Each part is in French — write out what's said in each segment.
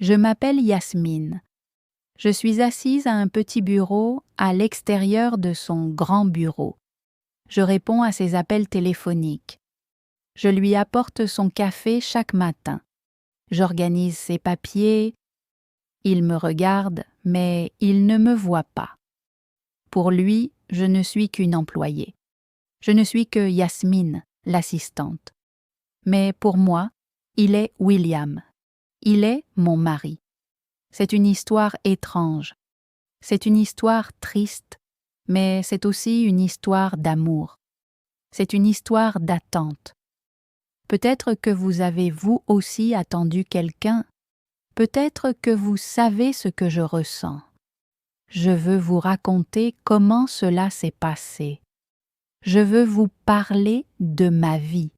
Je m'appelle Yasmine. Je suis assise à un petit bureau à l'extérieur de son grand bureau. Je réponds à ses appels téléphoniques. Je lui apporte son café chaque matin. J'organise ses papiers. Il me regarde, mais il ne me voit pas. Pour lui, je ne suis qu'une employée. Je ne suis que Yasmine, l'assistante. Mais pour moi, il est William. Il est mon mari. C'est une histoire étrange. C'est une histoire triste, mais c'est aussi une histoire d'amour. C'est une histoire d'attente. Peut-être que vous avez vous aussi attendu quelqu'un. Peut-être que vous savez ce que je ressens. Je veux vous raconter comment cela s'est passé. Je veux vous parler de ma vie.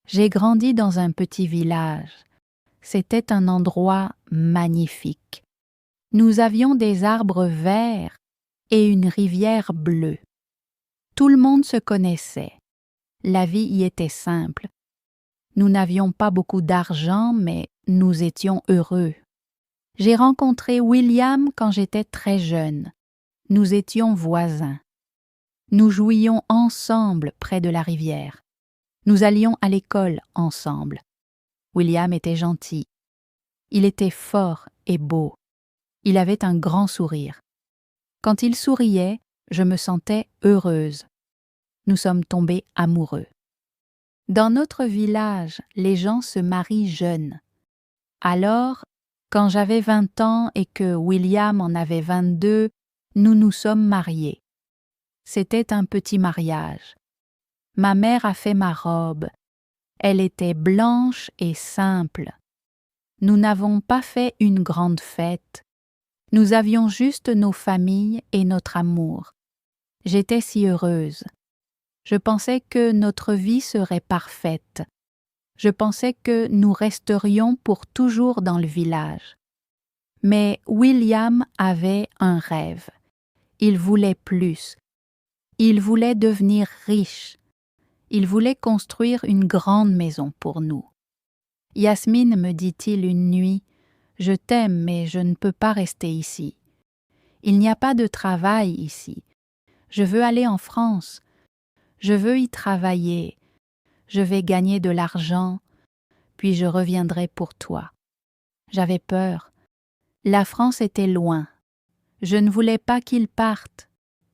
J'ai grandi dans un petit village. C'était un endroit magnifique. Nous avions des arbres verts et une rivière bleue. Tout le monde se connaissait. La vie y était simple. Nous n'avions pas beaucoup d'argent, mais nous étions heureux. J'ai rencontré William quand j'étais très jeune. Nous étions voisins. Nous jouions ensemble près de la rivière. Nous allions à l'école ensemble. William était gentil. Il était fort et beau. Il avait un grand sourire. Quand il souriait, je me sentais heureuse. Nous sommes tombés amoureux. Dans notre village, les gens se marient jeunes. Alors, quand j'avais 20 ans et que William en avait 22, nous nous sommes mariés. C'était un petit mariage. Ma mère a fait ma robe. Elle était blanche et simple. Nous n'avons pas fait une grande fête. Nous avions juste nos familles et notre amour. J'étais si heureuse. Je pensais que notre vie serait parfaite. Je pensais que nous resterions pour toujours dans le village. Mais William avait un rêve. Il voulait plus. Il voulait devenir riche. Il voulait construire une grande maison pour nous. Yasmine, me dit-il une nuit, je t'aime, mais je ne peux pas rester ici. Il n'y a pas de travail ici. Je veux aller en France. Je veux y travailler. Je vais gagner de l'argent, puis je reviendrai pour toi. J'avais peur. La France était loin. Je ne voulais pas qu'il parte.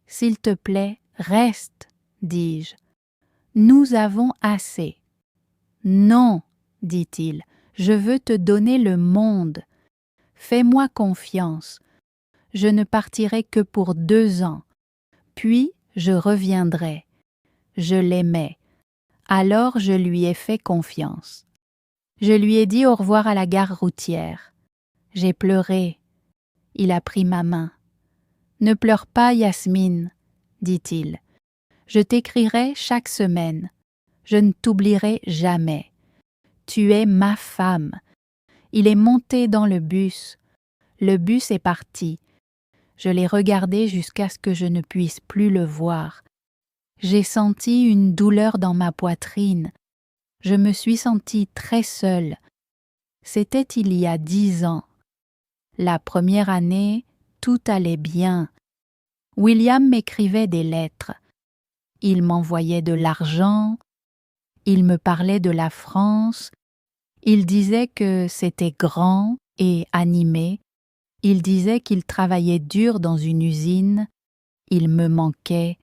S'il te plaît, reste, dis-je. Nous avons assez. Non, dit-il, je veux te donner le monde. Fais-moi confiance. Je ne partirai que pour 2 ans. Puis je reviendrai. Je l'aimais. Alors je lui ai fait confiance. Je lui ai dit au revoir à la gare routière. J'ai pleuré. Il a pris ma main. Ne pleure pas, Yasmine, dit-il. Je t'écrirai chaque semaine. Je ne t'oublierai jamais. Tu es ma femme. Il est monté dans le bus. Le bus est parti. Je l'ai regardé jusqu'à ce que je ne puisse plus le voir. J'ai senti une douleur dans ma poitrine. Je me suis sentie très seule. C'était il y a 10 ans. La première année, tout allait bien. William m'écrivait des lettres. Il m'envoyait de l'argent. Il me parlait de la France. Il disait que c'était grand et animé. Il disait qu'il travaillait dur dans une usine. Il me manquait.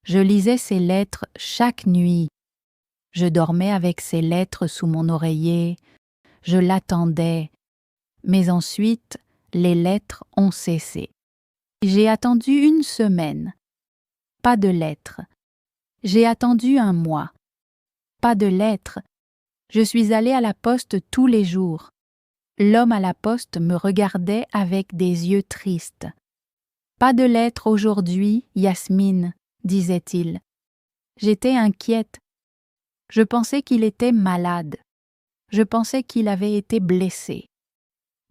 Je lisais ses lettres chaque nuit. Je dormais avec ses lettres sous mon oreiller. Je l'attendais. Mais ensuite, les lettres ont cessé. J'ai attendu 1 semaine. Pas de lettres. J'ai attendu 1 mois. Pas de lettres. Je suis allée à la poste tous les jours. L'homme à la poste me regardait avec des yeux tristes. « Pas de lettres aujourd'hui, Yasmine, » disait-il. J'étais inquiète. Je pensais qu'il était malade. Je pensais qu'il avait été blessé.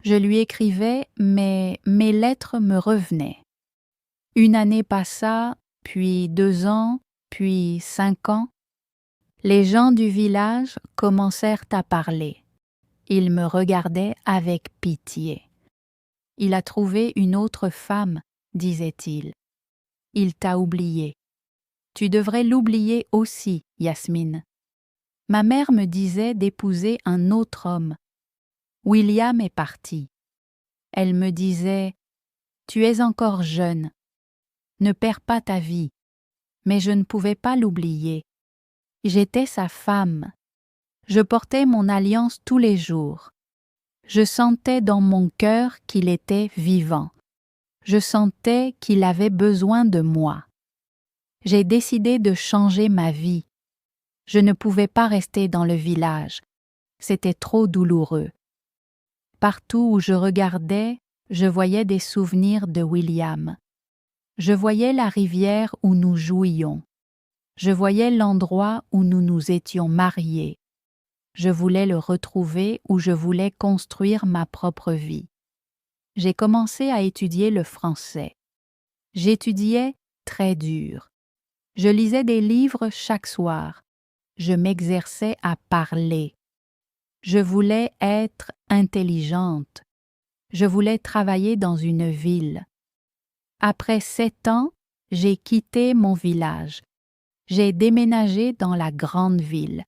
Je lui écrivais, mais mes lettres me revenaient. 1 année passa, puis 2 ans, puis 5 ans. Les gens du village commencèrent à parler. Il me regardait avec pitié. Il a trouvé une autre femme, disait-il. Il t'a oublié. Tu devrais l'oublier aussi, Yasmine. Ma mère me disait d'épouser un autre homme. William est parti. Elle me disait « Tu es encore jeune. Ne perds pas ta vie. » Mais je ne pouvais pas l'oublier. J'étais sa femme. Je portais mon alliance tous les jours. Je sentais dans mon cœur qu'il était vivant. Je sentais qu'il avait besoin de moi. J'ai décidé de changer ma vie. Je ne pouvais pas rester dans le village. C'était trop douloureux. Partout où je regardais, je voyais des souvenirs de William. Je voyais la rivière où nous jouions. Je voyais l'endroit où nous nous étions mariés. Je voulais le retrouver où je voulais construire ma propre vie. J'ai commencé à étudier le français. J'étudiais très dur. Je lisais des livres chaque soir. Je m'exerçais à parler. Je voulais être intelligente. Je voulais travailler dans une ville. Après 7 ans, j'ai quitté mon village. J'ai déménagé dans la grande ville.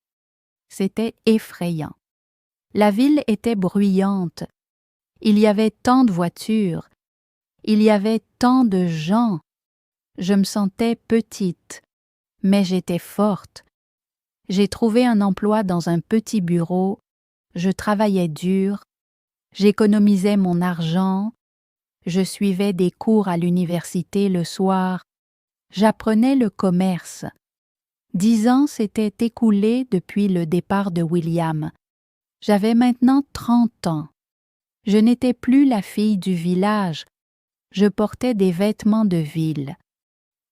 C'était effrayant. La ville était bruyante. Il y avait tant de voitures. Il y avait tant de gens. Je me sentais petite, mais j'étais forte. J'ai trouvé un emploi dans un petit bureau. Je travaillais dur. J'économisais mon argent. Je suivais des cours à l'université le soir. J'apprenais le commerce. 10 ans s'étaient écoulés depuis le départ de William. J'avais maintenant 30 ans. Je n'étais plus la fille du village. Je portais des vêtements de ville.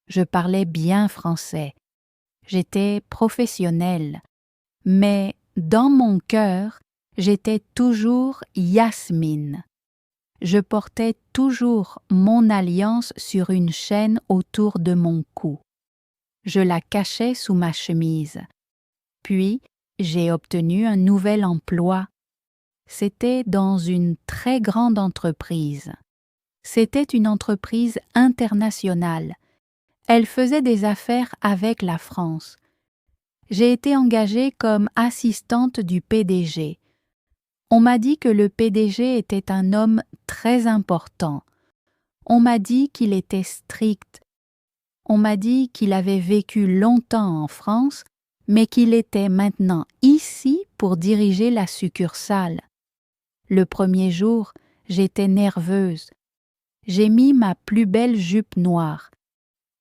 Je parlais bien français. J'étais professionnelle. Mais dans mon cœur, j'étais toujours Yasmine. Je portais toujours mon alliance sur une chaîne autour de mon cou. Je la cachais sous ma chemise. Puis, j'ai obtenu un nouvel emploi. C'était dans une très grande entreprise. C'était une entreprise internationale. Elle faisait des affaires avec la France. J'ai été engagée comme assistante du PDG. On m'a dit que le PDG était un homme très important. On m'a dit qu'il était strict. On m'a dit qu'il avait vécu longtemps en France, mais qu'il était maintenant ici pour diriger la succursale. Le premier jour, j'étais nerveuse. J'ai mis ma plus belle jupe noire.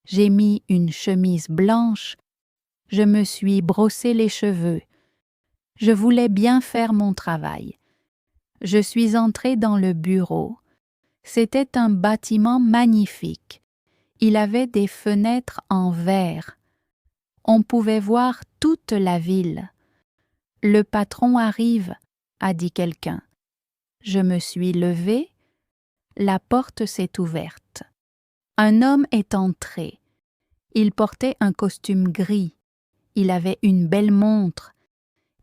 J'ai mis une chemise blanche. Je me suis brossé les cheveux. Je voulais bien faire mon travail. Je suis entrée dans le bureau. C'était un bâtiment magnifique. Il avait des fenêtres en verre. On pouvait voir toute la ville. « Le patron arrive », a dit quelqu'un. Je me suis levée. La porte s'est ouverte. Un homme est entré. Il portait un costume gris. Il avait une belle montre.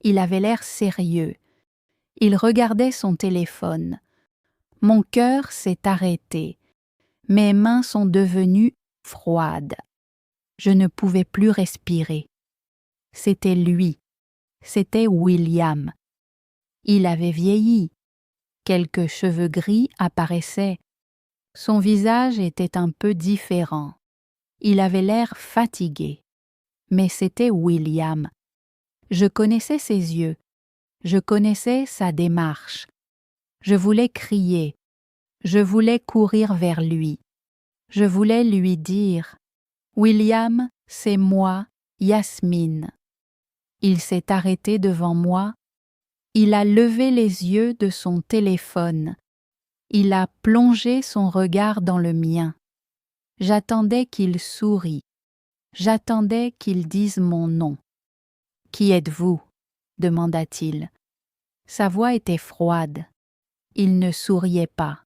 Il avait l'air sérieux. Il regardait son téléphone. Mon cœur s'est arrêté. Mes mains sont devenues froides. Je ne pouvais plus respirer. C'était lui. C'était William. Il avait vieilli. Quelques cheveux gris apparaissaient. Son visage était un peu différent. Il avait l'air fatigué. Mais c'était William. Je connaissais ses yeux. Je connaissais sa démarche. Je voulais crier. Je voulais courir vers lui. Je voulais lui dire « William, c'est moi, Yasmine ». Il s'est arrêté devant moi. Il a levé les yeux de son téléphone. Il a plongé son regard dans le mien. J'attendais qu'il sourie. J'attendais qu'il dise mon nom. « Qui êtes-vous » demanda-t-il. Sa voix était froide. Il ne souriait pas.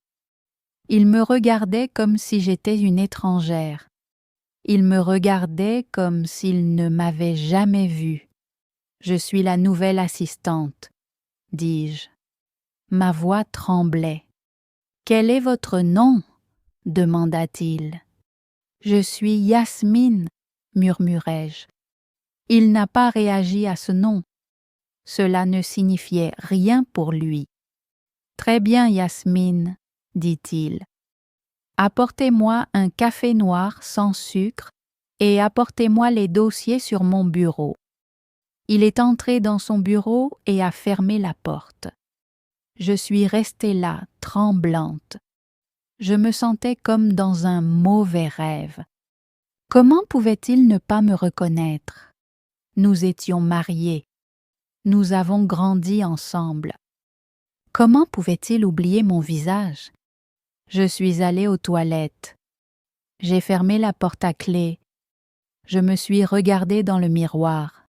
Il me regardait comme si j'étais une étrangère. Il me regardait comme s'il ne m'avait jamais vue. « Je suis la nouvelle assistante », dis-je. Ma voix tremblait. « Quel est votre nom ?» demanda-t-il. « Je suis Yasmine, murmurai-je. Il n'a pas réagi à ce nom. Cela ne signifiait rien pour lui. « Très bien, Yasmine, dit-il. Apportez-moi un café noir sans sucre et apportez-moi les dossiers sur mon bureau. » Il est entré dans son bureau et a fermé la porte. Je suis restée là, tremblante. Je me sentais comme dans un mauvais rêve. Comment pouvait-il ne pas me reconnaître? Nous étions mariés. Nous avons grandi ensemble. Comment pouvait-il oublier mon visage? Je suis allée aux toilettes. J'ai fermé la porte à clé. Je me suis regardée dans le miroir.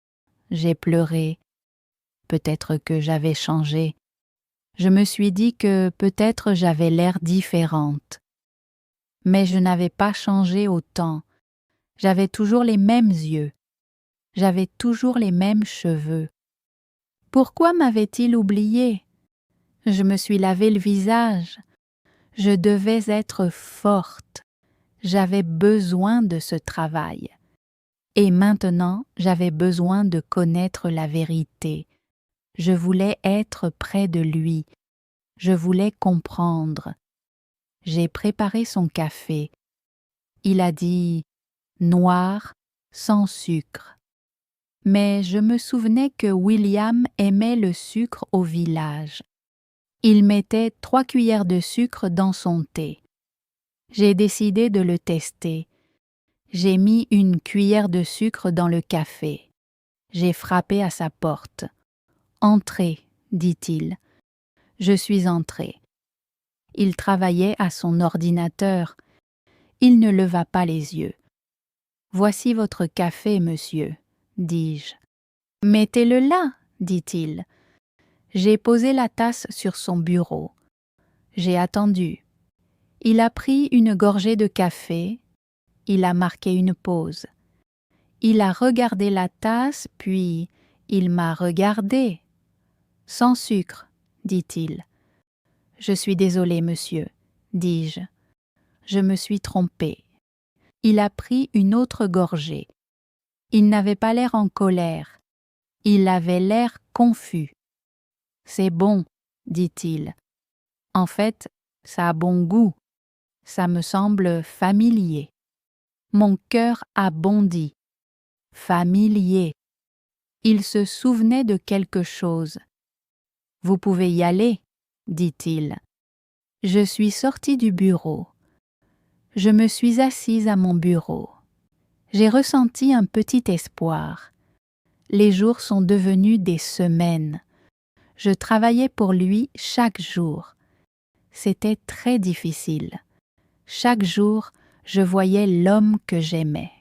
J'ai pleuré. Peut-être que j'avais changé. Je me suis dit que peut-être j'avais l'air différente. Mais je n'avais pas changé autant. J'avais toujours les mêmes yeux. J'avais toujours les mêmes cheveux. Pourquoi m'avait-il oublié? Je me suis lavé le visage. Je devais être forte. J'avais besoin de ce travail. Et maintenant, j'avais besoin de connaître la vérité. Je voulais être près de lui. Je voulais comprendre. J'ai préparé son café. Il a dit « noir, sans sucre ». Mais je me souvenais que William aimait le sucre au village. Il mettait 3 cuillères de sucre dans son thé. J'ai décidé de le tester. J'ai mis 1 cuillère de sucre dans le café. J'ai frappé à sa porte. « Entrez », dit-il. Je suis entrée. Il travaillait à son ordinateur. Il ne leva pas les yeux. « Voici votre café, monsieur, » dis-je. « Mettez-le là, » dit-il. J'ai posé la tasse sur son bureau. J'ai attendu. Il a pris une gorgée de café. Il a marqué une pause. Il a regardé la tasse, puis il m'a regardé. « Sans sucre, » dit-il. « Je suis désolé, monsieur, » dis-je. Je me suis trompée. Il a pris une autre gorgée. Il n'avait pas l'air en colère. Il avait l'air confus. « C'est bon, » dit-il. « En fait, ça a bon goût. Ça me semble familier. » Mon cœur a bondi. Familier. Il se souvenait de quelque chose. « Vous pouvez y aller, » dit-il. Je suis sortie du bureau. Je me suis assise à mon bureau. J'ai ressenti un petit espoir. Les jours sont devenus des semaines. Je travaillais pour lui chaque jour. C'était très difficile. Chaque jour, je voyais l'homme que j'aimais.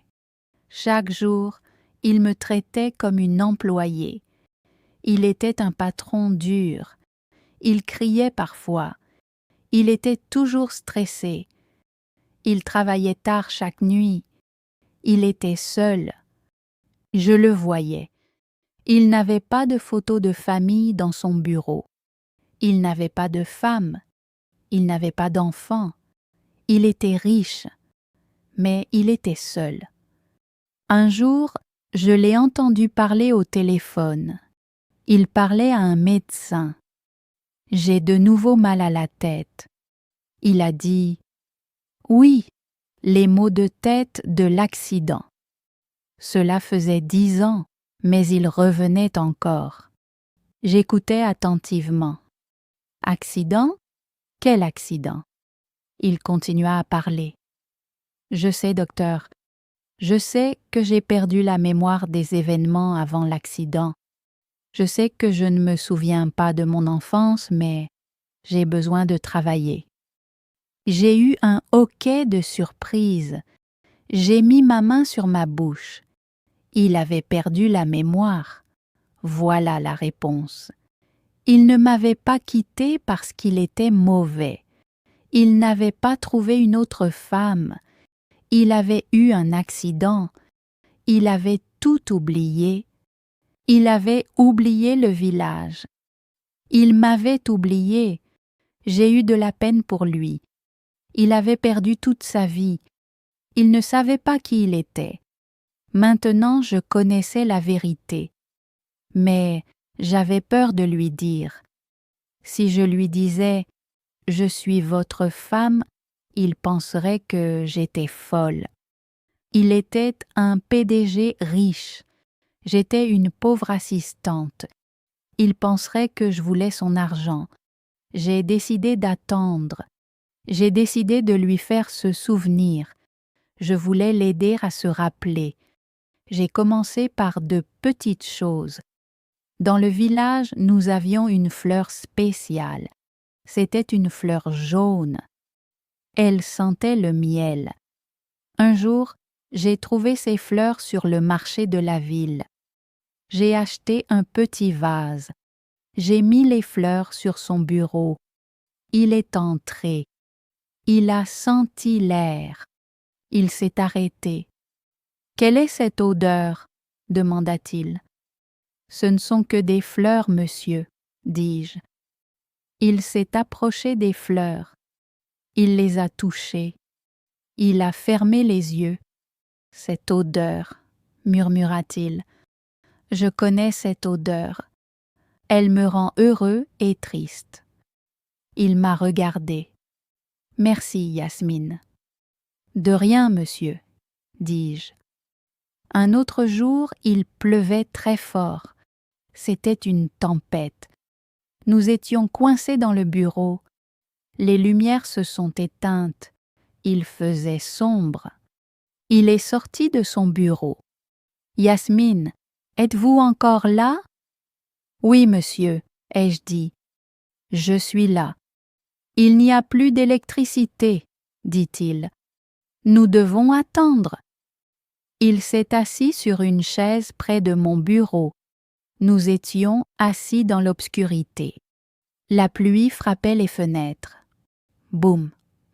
Chaque jour, il me traitait comme une employée. Il était un patron dur. Il criait parfois. Il était toujours stressé. Il travaillait tard chaque nuit. Il était seul. Je le voyais. Il n'avait pas de photo de famille dans son bureau. Il n'avait pas de femme. Il n'avait pas d'enfant. Il était riche. Mais il était seul. Un jour, je l'ai entendu parler au téléphone. Il parlait à un médecin. J'ai de nouveau mal à la tête. Il a dit « Oui, les maux de tête de l'accident ». Cela faisait 10 ans, mais il revenait encore. J'écoutais attentivement. « Accident? Quel accident ?» Il continua à parler. « Je sais, docteur. Je sais que j'ai perdu la mémoire des événements avant l'accident. Je sais que je ne me souviens pas de mon enfance, mais j'ai besoin de travailler. J'ai eu un hoquet de surprise. J'ai mis ma main sur ma bouche. Il avait perdu la mémoire. Voilà la réponse. Il ne m'avait pas quitté parce qu'il était mauvais. Il n'avait pas trouvé une autre femme. Il avait eu un accident. Il avait tout oublié. Il avait oublié le village. Il m'avait oublié. J'ai eu de la peine pour lui. Il avait perdu toute sa vie. Il ne savait pas qui il était. Maintenant, je connaissais la vérité. Mais j'avais peur de lui dire. Si je lui disais « Je suis votre femme », il penserait que j'étais folle. Il était un PDG riche. J'étais une pauvre assistante. Il penserait que je voulais son argent. J'ai décidé d'attendre. J'ai décidé de lui faire se souvenir. Je voulais l'aider à se rappeler. J'ai commencé par de petites choses. Dans le village, nous avions une fleur spéciale. C'était une fleur jaune. Elle sentait le miel. Un jour, j'ai trouvé ces fleurs sur le marché de la ville. J'ai acheté un petit vase. J'ai mis les fleurs sur son bureau. Il est entré. Il a senti l'air. Il s'est arrêté. « Quelle est cette odeur ?» demanda-t-il. « Ce ne sont que des fleurs, monsieur, » dis-je. Il s'est approché des fleurs. Il les a touchées. Il a fermé les yeux. « Cette odeur, » murmura-t-il. « Je connais cette odeur. Elle me rend heureux et triste. » Il m'a regardé. « Merci, Yasmine. »« De rien, monsieur, » dis-je. Un autre jour, il pleuvait très fort. C'était une tempête. Nous étions coincés dans le bureau. Les lumières se sont éteintes. Il faisait sombre. Il est sorti de son bureau. « Yasmine, êtes-vous encore là ?»« Oui, monsieur, » ai-je dit. « Je suis là. »« Il n'y a plus d'électricité, » dit-il. « Nous devons attendre. » Il s'est assis sur une chaise près de mon bureau. Nous étions assis dans l'obscurité. La pluie frappait les fenêtres. Boum,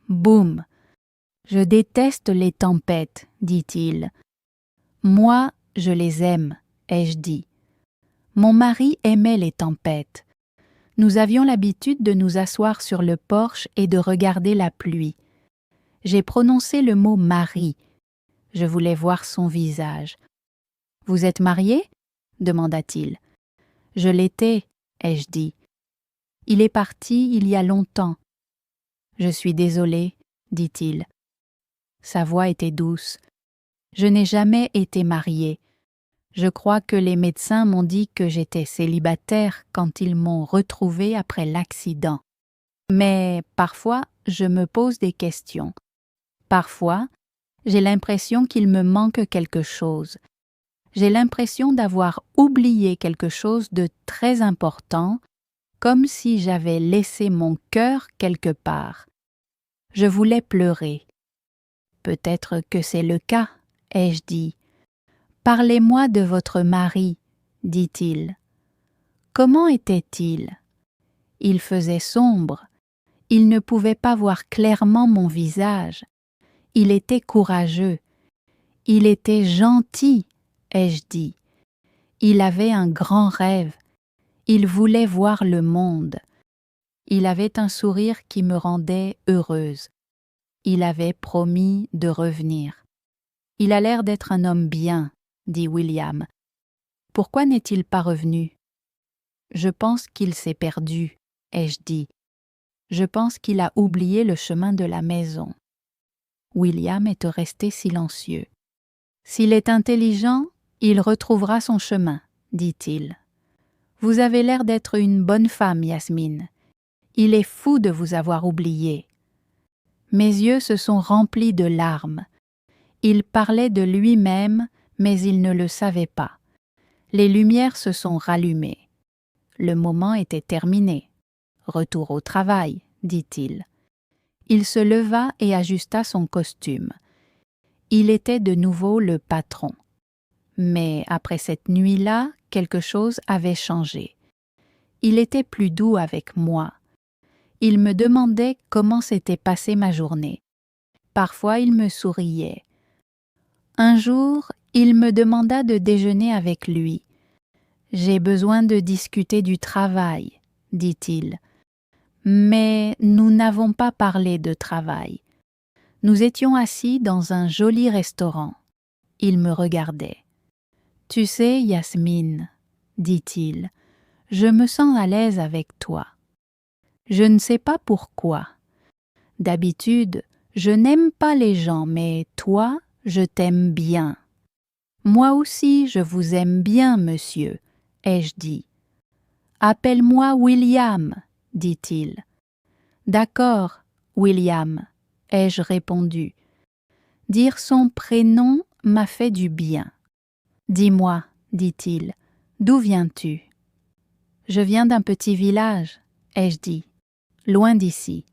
boum. « Je déteste les tempêtes, » dit-il. « Moi, je les aime, » ai-je dit. Mon mari aimait les tempêtes. Nous avions l'habitude de nous asseoir sur le porche et de regarder la pluie. J'ai prononcé le mot « mari ». Je voulais voir son visage. « Vous êtes marié ?» demanda-t-il. « Je l'étais, » ai-je dit. « Il est parti il y a longtemps. »« Je suis désolé, » dit-il. Sa voix était douce. « Je n'ai jamais été mariée. Je crois que les médecins m'ont dit que j'étais célibataire quand ils m'ont retrouvée après l'accident. Mais parfois, je me pose des questions. Parfois, j'ai l'impression qu'il me manque quelque chose. J'ai l'impression d'avoir oublié quelque chose de très important, comme si j'avais laissé mon cœur quelque part. Je voulais pleurer. Peut-être que c'est le cas, ai-je dit. Parlez-moi de votre mari, dit-il. Comment était-il? Il faisait sombre. Il ne pouvait pas voir clairement mon visage. Il était courageux. Il était gentil, ai-je dit. Il avait un grand rêve. Il voulait voir le monde. Il avait un sourire qui me rendait heureuse. Il avait promis de revenir. Il a l'air d'être un homme bien, dit William. Pourquoi n'est-il pas revenu? Je pense qu'il s'est perdu, ai-je dit. Je pense qu'il a oublié le chemin de la maison. William est resté silencieux. S'il est intelligent, il retrouvera son chemin, dit-il. Vous avez l'air d'être une bonne femme, Yasmine. Il est fou de vous avoir oublié. Mes yeux se sont remplis de larmes. Il parlait de lui-même, mais il ne le savait pas. Les lumières se sont rallumées. Le moment était terminé. Retour au travail, dit-il. Il se leva et ajusta son costume. Il était de nouveau le patron. Mais après cette nuit-là, quelque chose avait changé. Il était plus doux avec moi. Il me demandait comment s'était passée ma journée. Parfois, il me souriait. Un jour, il me demanda de déjeuner avec lui. « J'ai besoin de discuter du travail », dit-il. Mais nous n'avons pas parlé de travail. Nous étions assis dans un joli restaurant. Il me regardait. « Tu sais, Yasmine, dit-il, je me sens à l'aise avec toi. Je ne sais pas pourquoi. D'habitude, je n'aime pas les gens, mais toi, je t'aime bien. Moi aussi, je vous aime bien, monsieur, ai-je dit. Appelle-moi William, dit-il. D'accord, William, ai-je répondu. Dire son prénom m'a fait du bien. Dis-moi, dit-il, d'où viens-tu? Je viens d'un petit village, ai-je dit, loin d'ici.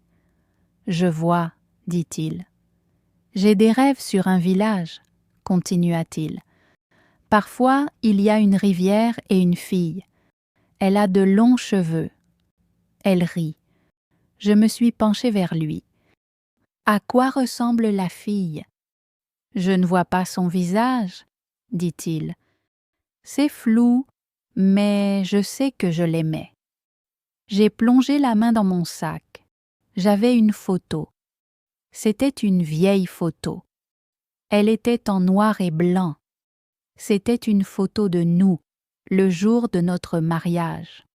Je vois, dit-il. J'ai des rêves sur un village, continua-t-il. Parfois, il y a une rivière et une fille. Elle a de longs cheveux. Elle rit. Je me suis penchée vers lui. À quoi ressemble la fille? Je ne vois pas son visage, dit-il. C'est flou, mais je sais que je l'aimais. J'ai plongé la main dans mon sac. J'avais une photo. C'était une vieille photo. Elle était en noir et blanc. C'était une photo de nous, le jour de notre mariage.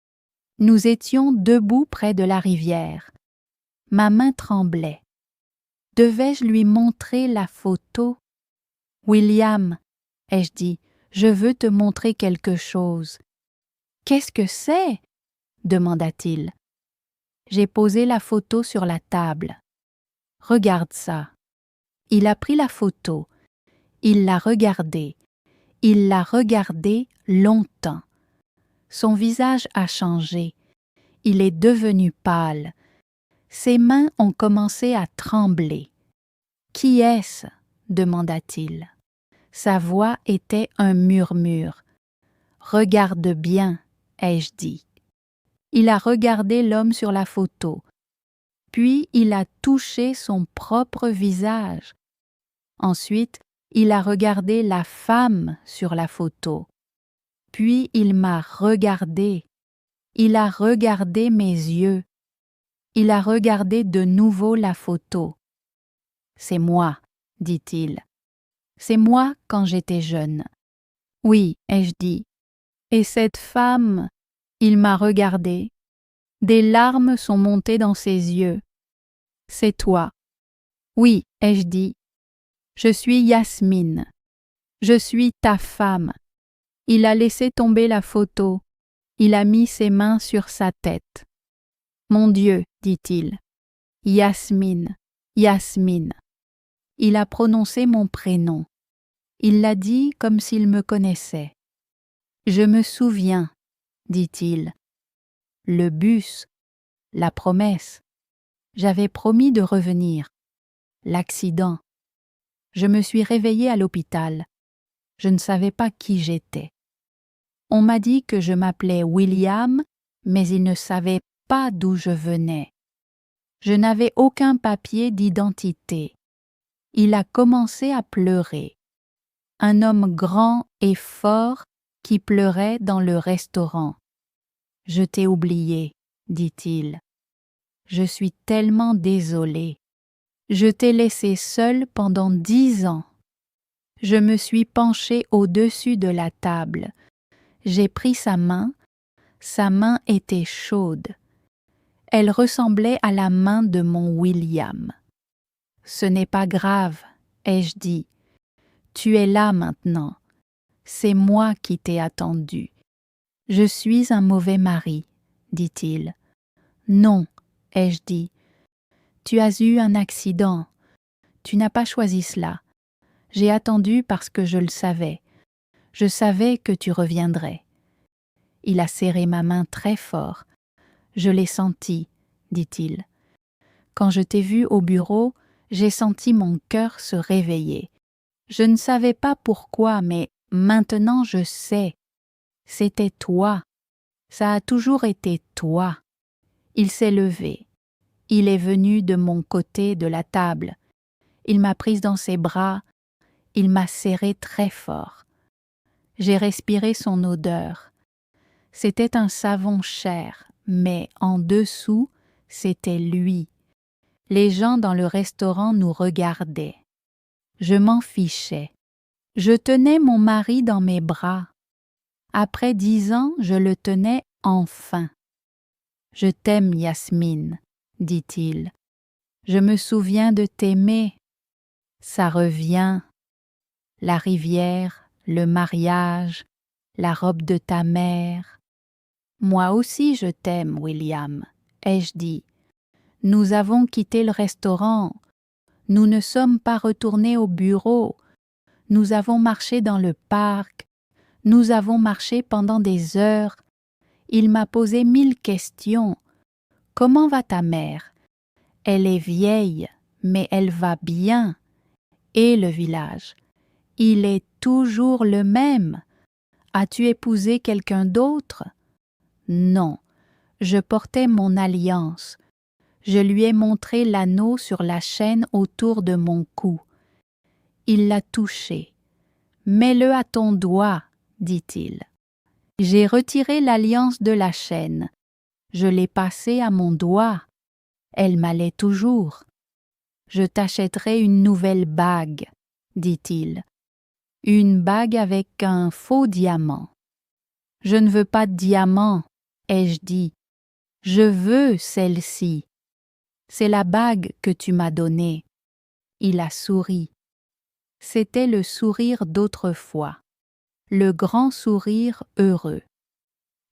Nous étions debout près de la rivière. Ma main tremblait. Devais-je lui montrer la photo? William, ai-je dit, je veux te montrer quelque chose. Qu'est-ce que c'est? Demanda-t-il. J'ai posé la photo sur la table. Regarde ça. Il a pris la photo. Il l'a regardée. Il l'a regardée longtemps. Son visage a changé. Il est devenu pâle. Ses mains ont commencé à trembler. « Qui est-ce » demanda-t-il. Sa voix était un murmure. « Regarde bien » ai-je dit. Il a regardé l'homme sur la photo. Puis il a touché son propre visage. Ensuite, il a regardé la femme sur la photo. Puis il m'a regardé. Il a regardé mes yeux. Il a regardé de nouveau la photo. « C'est moi, dit-il. C'est moi quand j'étais jeune. »« Oui, ai-je dit. Et cette femme, il m'a regardé. Des larmes sont montées dans ses yeux. C'est toi. »« Oui, ai-je dit. Je suis Yasmine. Je suis ta femme. » Il a laissé tomber la photo. Il a mis ses mains sur sa tête. « Mon Dieu, dit-il. Yasmine, Yasmine. » Il a prononcé mon prénom. Il l'a dit comme s'il me connaissait. « Je me souviens, dit-il. Le bus, la promesse. J'avais promis de revenir. L'accident. Je me suis réveillée à l'hôpital. Je ne savais pas qui j'étais. On m'a dit que je m'appelais William, mais il ne savait pas d'où je venais. Je n'avais aucun papier d'identité. Il a commencé à pleurer. Un homme grand et fort qui pleurait dans le restaurant. « Je t'ai oublié, dit-il. Je suis tellement désolé. Je t'ai laissé seul pendant 10 ans. Je me suis penchée au-dessus de la table. J'ai pris sa main était chaude. Elle ressemblait à la main de mon William. « Ce n'est pas grave, ai-je dit. Tu es là maintenant. C'est moi qui t'ai attendu. Je suis un mauvais mari, dit-il. Non, ai-je dit. Tu as eu un accident. Tu n'as pas choisi cela. J'ai attendu parce que je le savais. Je savais que tu reviendrais. Il a serré ma main très fort. Je l'ai senti, dit-il. Quand je t'ai vu au bureau, j'ai senti mon cœur se réveiller. Je ne savais pas pourquoi, mais maintenant je sais. C'était toi. Ça a toujours été toi. Il s'est levé. Il est venu de mon côté de la table. Il m'a prise dans ses bras. Il m'a serré très fort. J'ai respiré son odeur. C'était un savon cher, mais en dessous, c'était lui. Les gens dans le restaurant nous regardaient. Je m'en fichais. Je tenais mon mari dans mes bras. Après 10 ans, je le tenais enfin. « Je t'aime, Yasmine, dit-il. Je me souviens de t'aimer. Ça revient. La rivière, le mariage, la robe de ta mère. Moi aussi je t'aime, William, ai-je dit. Nous avons quitté le restaurant. Nous ne sommes pas retournés au bureau. Nous avons marché dans le parc. Nous avons marché pendant des heures. Il m'a posé 1000 questions. Comment va ta mère? Elle est vieille, mais elle va bien. Et le village? Il est toujours le même. As-tu épousé quelqu'un d'autre? Non, je portais mon alliance. Je lui ai montré l'anneau sur la chaîne autour de mon cou. Il l'a touché. « Mets-le à ton doigt, dit-il. J'ai retiré l'alliance de la chaîne. Je l'ai passée à mon doigt. Elle m'allait toujours. Je t'achèterai une nouvelle bague, dit-il. Une bague avec un faux diamant. Je ne veux pas de diamant, ai-je dit. Je veux celle-ci. C'est la bague que tu m'as donnée. Il a souri. C'était le sourire d'autrefois, le grand sourire heureux.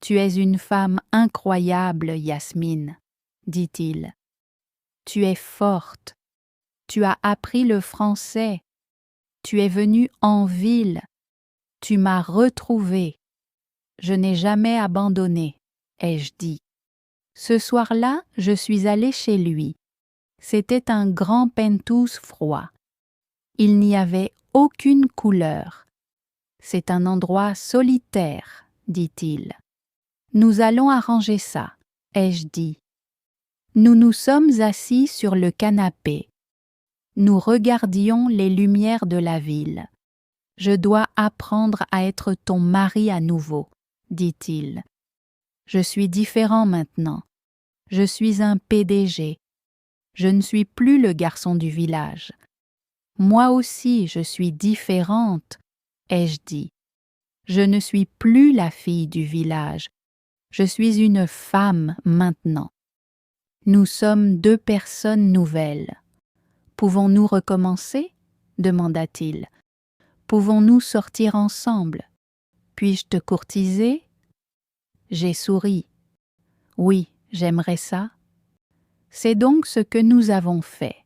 Tu es une femme incroyable, Yasmine, dit-il. Tu es forte. Tu as appris le français. Tu es venue en ville. Tu m'as retrouvée. Je n'ai jamais abandonné, ai-je dit. Ce soir-là, je suis allée chez lui. C'était un grand penthouse froid. Il n'y avait aucune couleur. C'est un endroit solitaire, dit-il. Nous allons arranger ça, ai-je dit. Nous nous sommes assis sur le canapé. Nous regardions les lumières de la ville. Je dois apprendre à être ton mari à nouveau, dit-il. Je suis différent maintenant. Je suis un PDG. Je ne suis plus le garçon du village. Moi aussi, je suis différente, ai-je dit. Je ne suis plus la fille du village. Je suis une femme maintenant. Nous sommes 2 personnes nouvelles. Pouvons-nous recommencer? Demanda-t-il. Pouvons-nous sortir ensemble? Puis-je te courtiser? J'ai souri. Oui, j'aimerais ça. C'est donc ce que nous avons fait.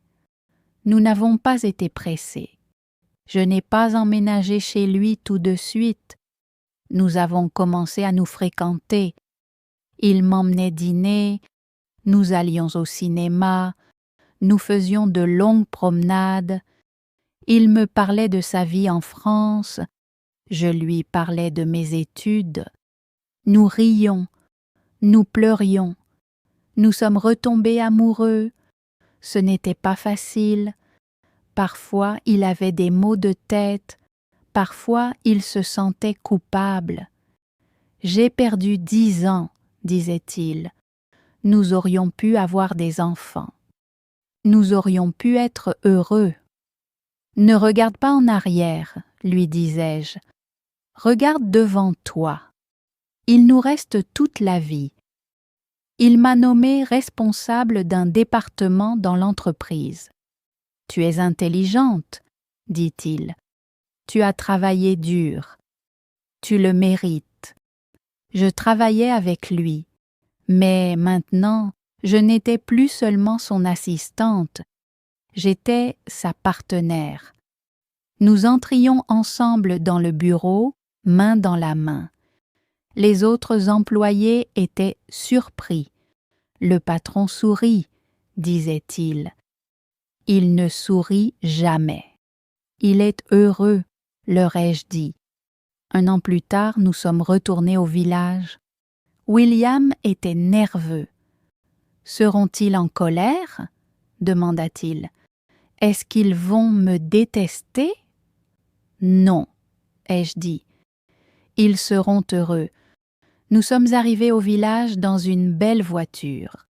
Nous n'avons pas été pressés. Je n'ai pas emménagé chez lui tout de suite. Nous avons commencé à nous fréquenter. Il m'emmenait dîner, nous allions au cinéma, nous faisions de longues promenades. Il me parlait de sa vie en France, je lui parlais de mes études. Nous rions, nous pleurions, nous sommes retombés amoureux. Ce n'était pas facile. Parfois, il avait des maux de tête. Parfois, il se sentait coupable. « J'ai perdu 10 ans, disait-il. Nous aurions pu avoir des enfants. Nous aurions pu être heureux. Ne regarde pas en arrière, lui disais-je. Regarde devant toi. Il nous reste toute la vie. Il m'a nommé responsable d'un département dans l'entreprise. Tu es intelligente, dit-il. Tu as travaillé dur. Tu le mérites. Je travaillais avec lui, mais maintenant, je n'étais plus seulement son assistante, j'étais sa partenaire. Nous entrions ensemble dans le bureau, main dans la main. Les autres employés étaient surpris. Le patron sourit, disait-il. Il ne sourit jamais. Il est heureux, leur ai-je dit. Un an plus tard, nous sommes retournés au village. William était nerveux. « Seront-ils en colère ?» demanda-t-il. « Est-ce qu'ils vont me détester ?»« Non, ai-je dit. Ils seront heureux. Nous sommes arrivés au village dans une belle voiture.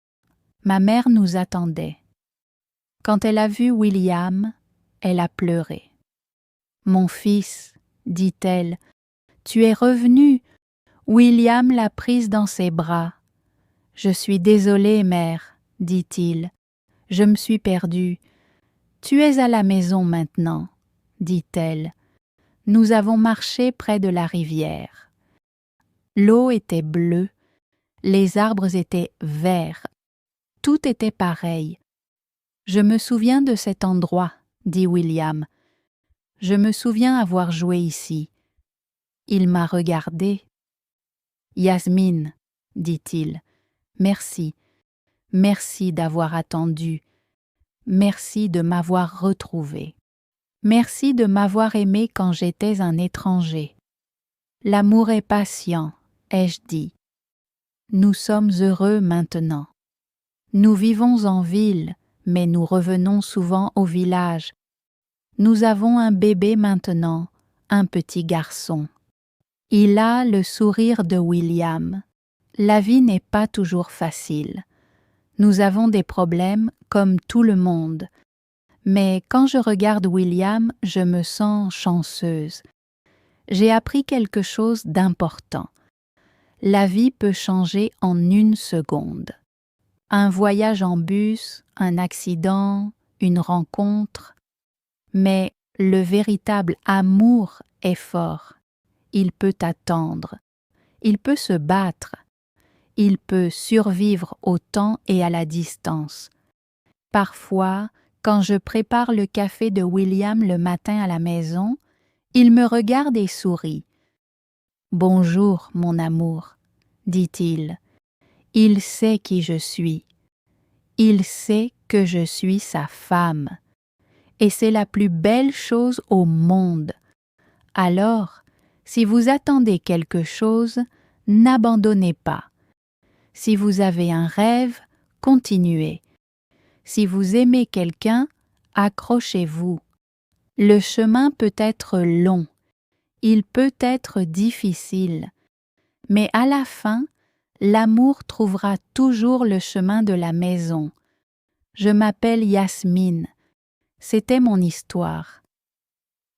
Ma mère nous attendait. Quand elle a vu William, elle a pleuré. « Mon fils, dit-elle, tu es revenu. » William l'a prise dans ses bras. « Je suis désolée, mère, dit-il. Je me suis perdue. Tu es à la maison maintenant, dit-elle. Nous avons marché près de la rivière. L'eau était bleue, les arbres étaient verts, tout était pareil. Je me souviens de cet endroit, dit William. Je me souviens avoir joué ici. Il m'a regardé. Yasmine, dit-il, merci, merci d'avoir attendu, merci de m'avoir retrouvé, merci de m'avoir aimé quand j'étais un étranger. L'amour est patient, ai-je dit. Nous sommes heureux maintenant. Nous vivons en ville, mais nous revenons souvent au village. Nous avons un bébé maintenant, un petit garçon. Il a le sourire de William. La vie n'est pas toujours facile. Nous avons des problèmes comme tout le monde. Mais quand je regarde William, je me sens chanceuse. J'ai appris quelque chose d'important. La vie peut changer en une seconde. Un voyage en bus, un accident, une rencontre. Mais le véritable amour est fort. Il peut attendre. Il peut se battre. Il peut survivre au temps et à la distance. Parfois, quand je prépare le café de William le matin à la maison, il me regarde et sourit. « Bonjour, mon amour, » dit-il. Il sait qui je suis. Il sait que je suis sa femme. Et c'est la plus belle chose au monde. Alors, si vous attendez quelque chose, n'abandonnez pas. Si vous avez un rêve, continuez. Si vous aimez quelqu'un, accrochez-vous. Le chemin peut être long, il peut être difficile, mais à la fin, l'amour trouvera toujours le chemin de la maison. Je m'appelle Yasmine. C'était mon histoire.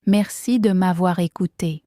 Merci de m'avoir écouté.